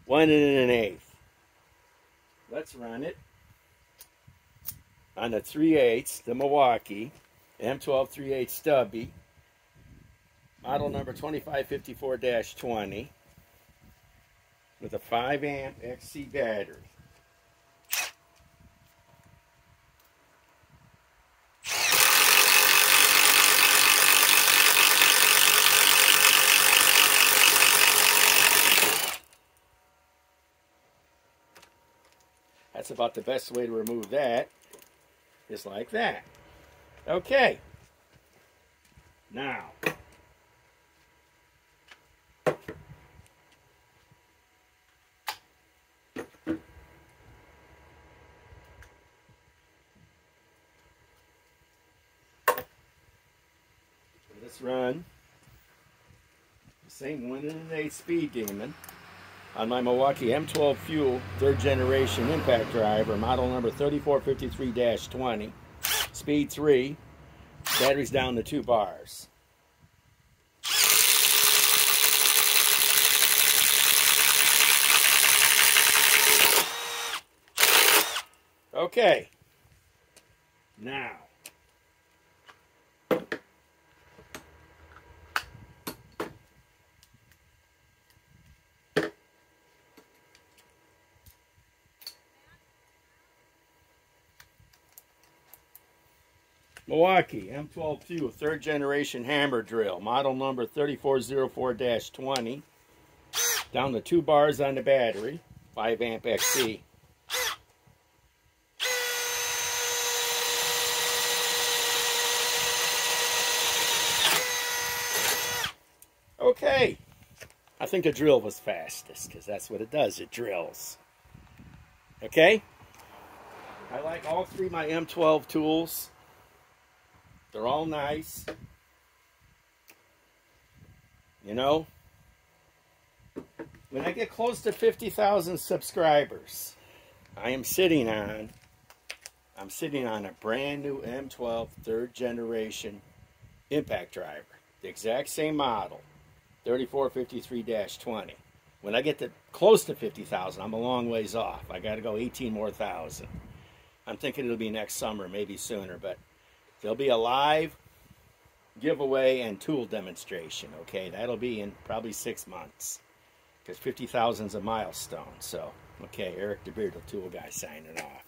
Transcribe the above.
1 1/8. Let's run it on the 3/8, the Milwaukee M12 3/8 stubby, model number 2554-20, with a 5 amp XC battery. That's about the best way to remove that, is like that. Okay. Now, let's run the same 1 1/8 speed demon on my Milwaukee M12 fuel 3rd generation impact driver, model number 3453-20, speed 3, batteries down to 2 bars. Okay, now Milwaukee M12 fuel 3rd generation hammer drill, model number 3404-20, down to 2 bars on the battery, 5 amp XC. Okay, I think the drill was fastest because that's what it does, it drills. Okay, I like all 3 of my M12 tools. They're all nice. You know, when I get close to 50,000 subscribers, I'm sitting on a brand new M12 3rd generation impact driver, the exact same model, 3453-20. When I get to close to 50,000, I'm a long ways off. I got to go 18 more thousand. I'm thinking it'll be next summer, maybe sooner, but there'll be a live giveaway and tool demonstration, okay? That'll be in probably 6 months, because 50,000 is a milestone. So, okay, Eric the Bearded Tool Guy signing off.